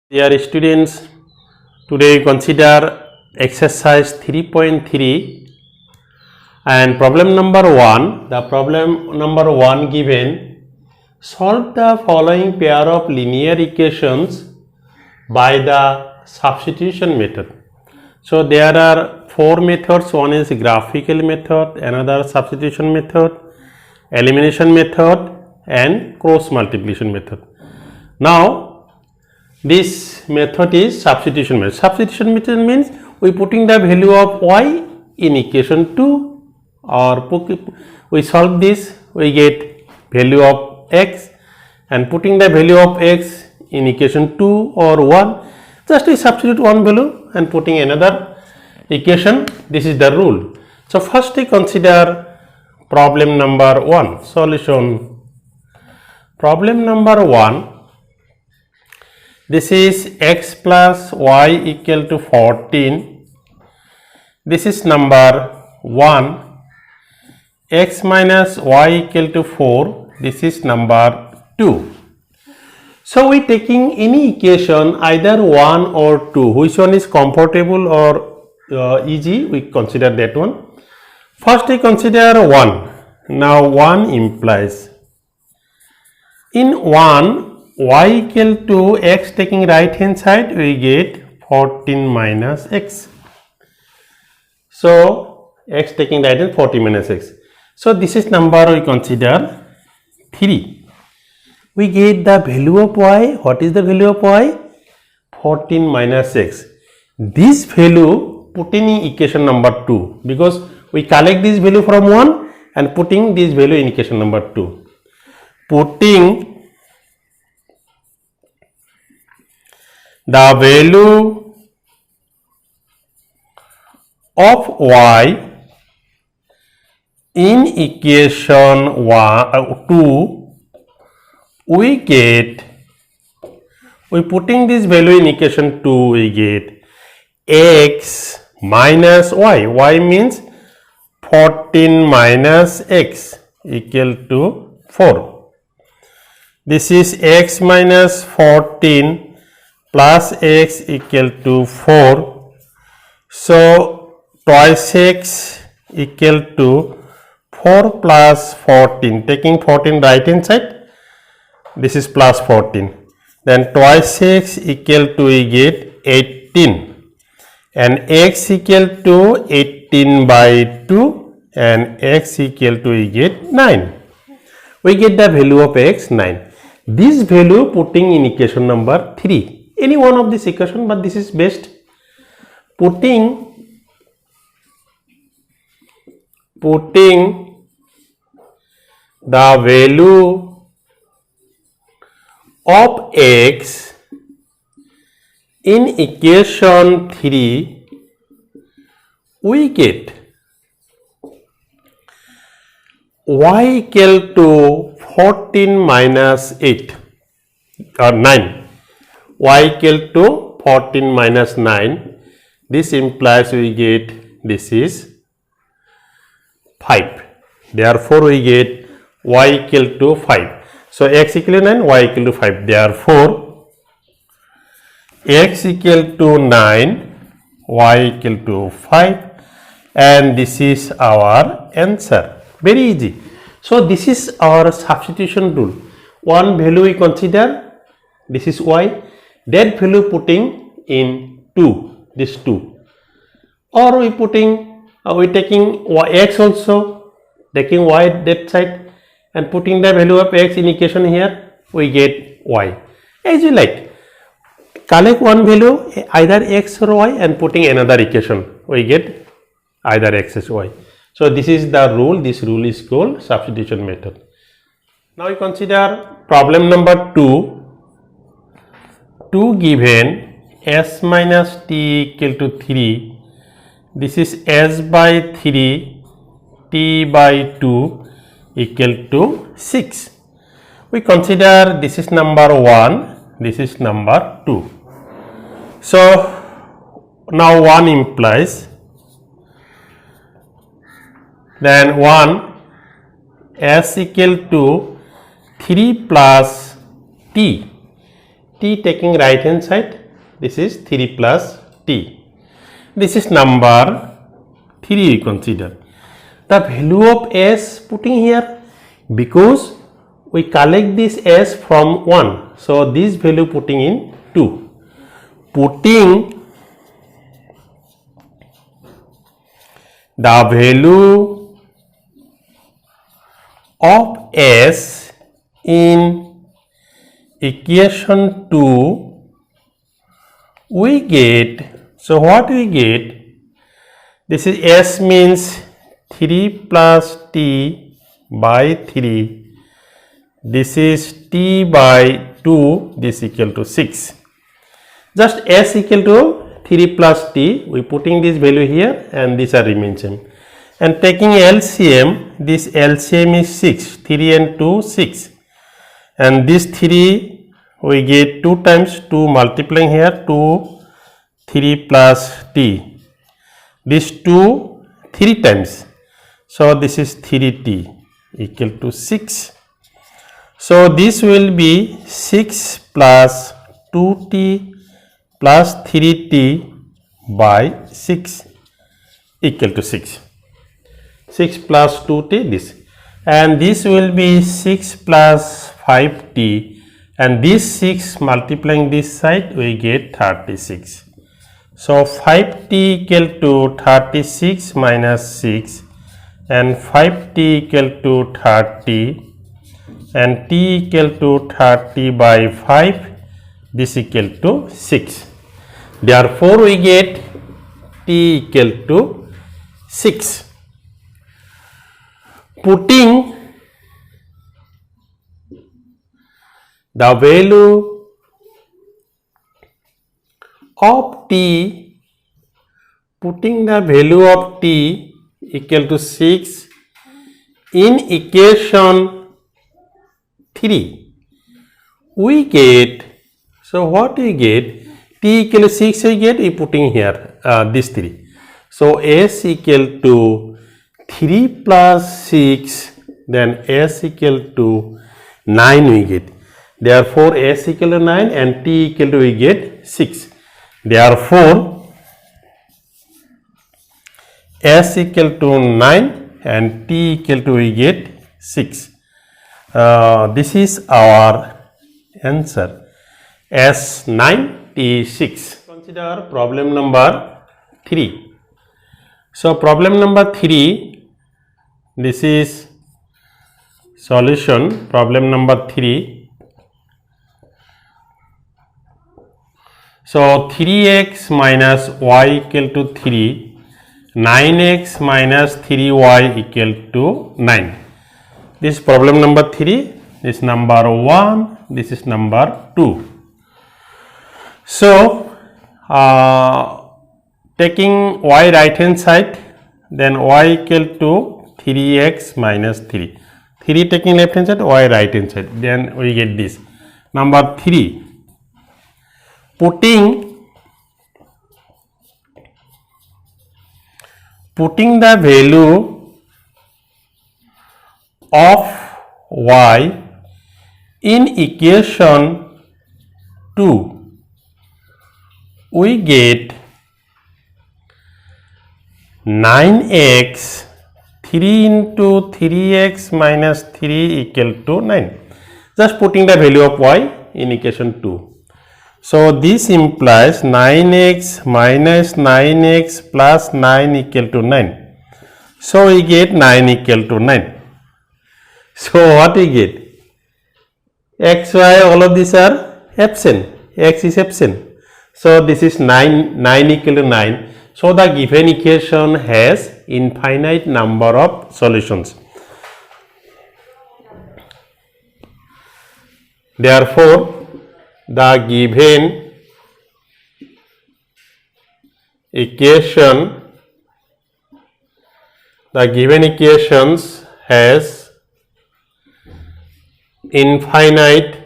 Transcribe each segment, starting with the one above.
Dear students, today we consider exercise 3.3 and problem number 1. The problem number 1 given, solve the following pair of linear equations by the substitution method. So there are four methods. One is graphical method, another substitution method, elimination method and cross multiplication method. Now this method is substitution method. Substitution method means we putting the value of y in equation 2 or we solve this, we get value of x and putting the value of x in equation 2 or 1, just we substitute one value and putting another equation. This is the rule. So first we consider problem number 1. Solution. Problem number 1. This is x plus y equal to 14. This is number 1. X minus y equal to 4. This is number 2. So we taking any equation either 1 or 2. Which one is comfortable or easy? We consider that one. First we consider 1. Now 1 implies in 1 y equal to x, taking right hand side we get 14 minus x. So x taking right hand 14 minus x. So this is number we consider 3. We get the value of y. What is the value of y? 14 minus x. This value put in equation number 2 because we collect this value from 1 and putting this value in equation number 2. Putting the value of y in equation 2, we putting this value in equation 2, we get x minus y. Y means 14 minus x equal to 4. This is x minus 14 plus x equal to 4. So twice x equal to 4 plus 14. Taking 14 right hand side, this is plus 14. Then twice x equal to we get 18. And x equal to 18 by 2 and x equal to we get 9. We get the value of x 9. This value putting in equation number 3. Any one of this equation, but this is best. Putting the value of x in equation 3, we get y equal to 14 minus 8 or 9. Y equal to 14 minus 9. This implies we get this is 5. Therefore, we get y equal to 5. So, x equal to 9, y equal to 5. Therefore, x equal to 9, y equal to 5 and this is our answer. Very easy. So, this is our substitution rule. One value we consider, this is y. That value putting in 2, this 2, or we putting we taking x also, taking y that side and putting the value of x in equation here, we get y. As you like, collect one value either x or y and putting another equation, we get either x or y. So this is the rule. This rule is called substitution method. Now we consider problem number 2. 2 given s minus t equal to 3. This is s by 3 t by 2 equal to 6. We consider this is number 1, this is number 2. So now 1 implies, then 1 s equal to 3 plus t t taking right hand side, this is 3 plus t. This is number 3 we consider. The value of s putting here, because we collect this s from 1, so this value putting in 2. Putting the value of s in equation 2, we get, so what we get, this is s means 3 plus t by 3, this is t by 2, this equal to 6. Just s equal to 3 plus t, we putting this value here and these are remain same. And taking LCM, this LCM is 6, 3 and 2, 6. And this 3 we get 2 times 2 multiplying here, 2, 3 plus t. This 2, 3 times. So this is 3t equal to 6. So this will be 6 plus 2t plus 3t by 6 equal to 6. 6 plus 2t this, and this will be 6 plus 5t, and this 6 multiplying this side we get 36. So 5t equal to 36 minus 6, and 5t equal to 30, and t equal to 30 by 5, this equal to 6. Therefore we get t equal to 6. Putting the value of t, putting the value of t equal to 6 in equation 3, we get, so what we get, t equal to 6 we get, we putting here this 3. So s equal to 3 plus 6, then s equal to 9 we get. Therefore s equal to 9 and t equal to we get 6. Therefore s equal to 9 and t equal to we get 6. This is our answer, S9 T6. Consider problem number 3. So problem number 3, this is solution, problem number 3. So 3x minus y equal to 3, 9x minus 3y equal to 9. This is problem number 3, this is number 1, this is number 2. So taking y right hand side, then y equal to 3x minus 3. 3 taking left hand side, y right hand side, then we get this. Number 3, putting the value of y in equation 2, we get 9x, 3 into 3x minus 3 equal to 9. Just putting the value of y in equation 2. So this implies 9x minus 9x plus 9 equal to 9. So we get 9 equal to 9. So what we get? X, y, all of these are absent. X is absent. So this is 9 equal to 9. So the given equation has infinite number of solutions. Therefore, the given equations has infinite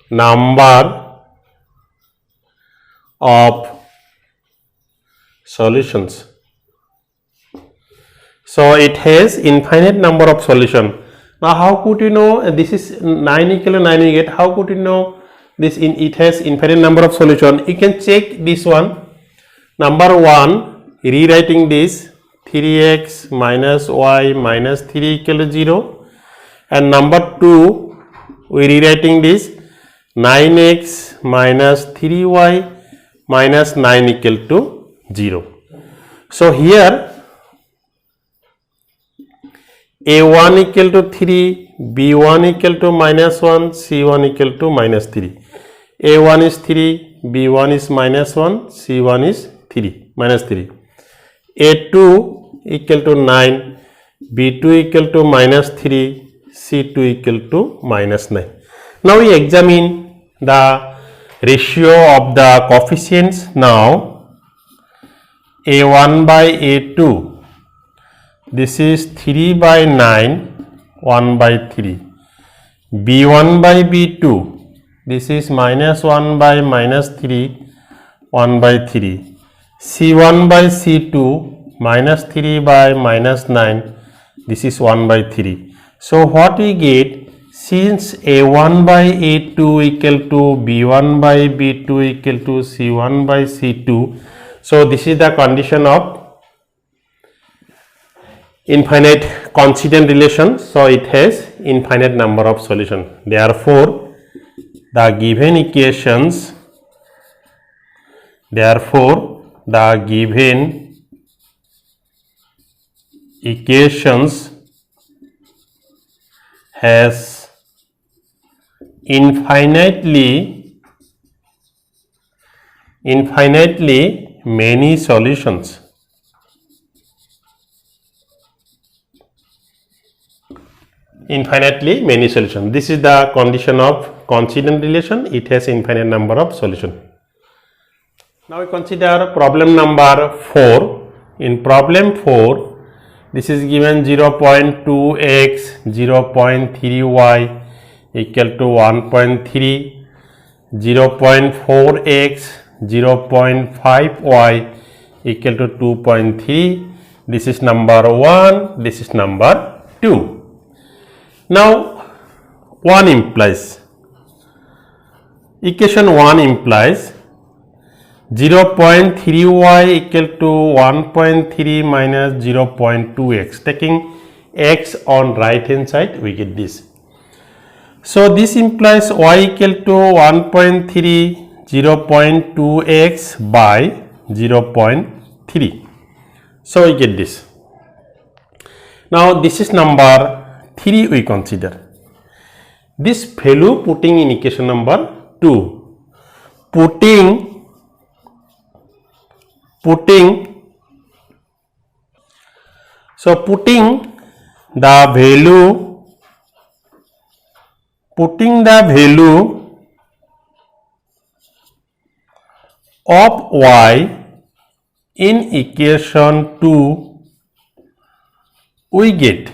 number of solutions. So it has infinite number of solution. Now how could you know this is 9 equal to 9 we get? How could you know this it has infinite number of solution? You can check this one. Number 1, rewriting this 3x minus y minus 3 equal to 0, and number 2 we rewriting this 9x minus 3y minus 9 equal to 0. So here a1 equal to 3, b1 equal to minus 1, c1 equal to minus 3. a1 is 3, b1 is minus 1, c1 is 3 minus 3. a2 equal to 9, b2 equal to minus 3, c2 equal to minus 9. Now we examine the ratio of the coefficients. Now a1 by a2, this is 3 by 9, 1 by 3. b1 by b2, this is minus 1 by minus 3, 1 by 3. c1 by c2, minus 3 by minus 9, this is 1 by 3. So what we get, since a1 by a2 equal to b1 by b2 equal to c1 by c2, so this is the condition of infinite coincident relation. So it has infinite number of solution. Therefore the given equations has infinitely many solutions. Infinitely many solutions. This is the condition of coincident relation. It has infinite number of solutions. Now we consider problem number 4. In problem 4, this is given 0.2x, 0.3y equal to 1.3, 0.4x, 0.5y equal to 2.3. This is number 1, this is number 2. Now equation 1 implies 0.3y equal to 1.3 minus 0.2x. Taking x on right hand side, we get this. So this implies y equal to 1.3 0.2x by 0.3. So we get this. Now this is number 3 we consider. This value putting in equation number 2. Putting the value of y in equation 2, we get,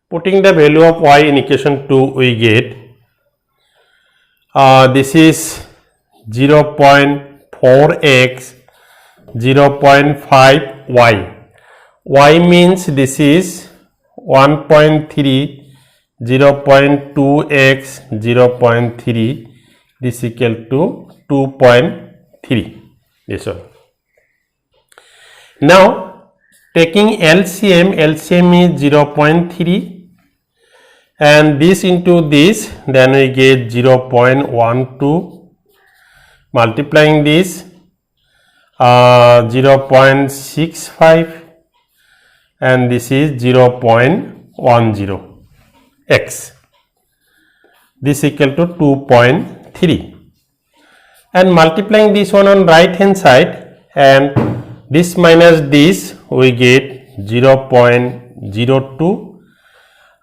putting the value of y in equation 2, we get this is 0.4x, 0.5y. Y means this is 1.3, 0.2x, 0.3. This equal to 2.3. This one. Now taking LCM is 0.3. And this into this, then we get 0.12, multiplying this 0.65, and this is 0.10 x. This equal to 2.3, and multiplying this one on right hand side, and this minus this, we get 0.02.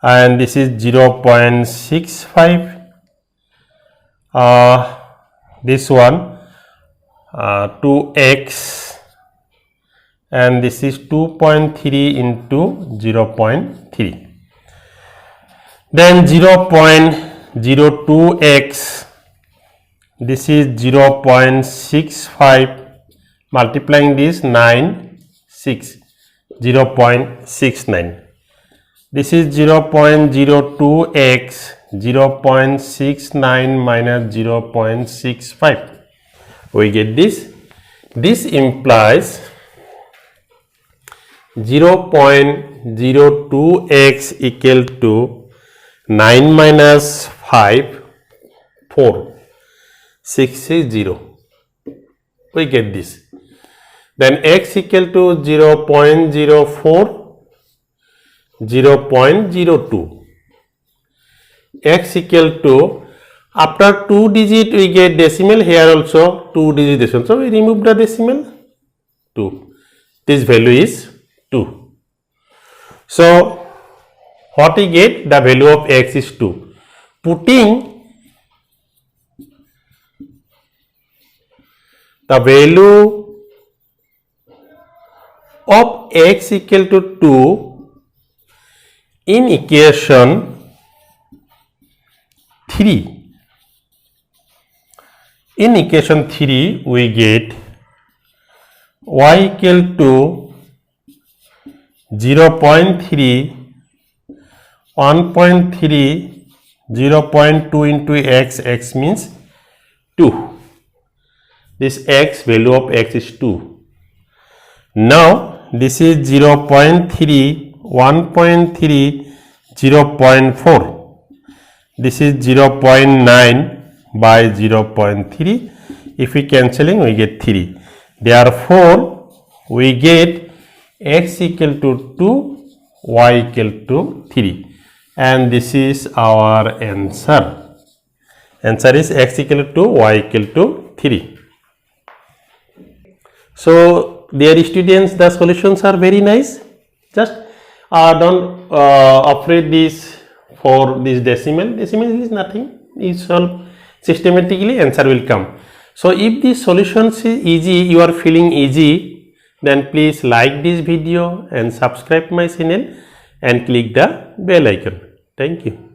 And this is 0.65, this one 2x, and this is 2.3 into 0.3. Then 0.02x, this is 0.65, multiplying this 9, 6, 0.69. This is 0.02x, 0.69 minus 0.65. We get this. This implies 0.02x equal to 9 minus 5, 4, 6 is 0. We get this. Then x equal to 0.04, 0.02. X equal to, after 2 digit we get decimal, here also 2 digit decimal. So we remove the decimal, 2. This value is 2. So what we get? The value of x is 2. Putting the value of x equal to 2 in equation 3. In equation 3 we get y equal to 0.3, 1.3, 0.2 into x, x means 2. This x, value of x is 2. Now this is 0.3, 1.3, 0.4. This is 0.9 by 0.3. If we cancelling, we get 3. Therefore, we get x equal to 2, y equal to 3. And this is our answer. Answer is x equal to y equal to 3. So, dear students, the solutions are very nice. Just don't afraid this for this decimal. Decimal is nothing. You solve systematically, answer will come. So if this solution is easy, you are feeling easy, then please like this video and subscribe my channel and click the bell icon. Thank you.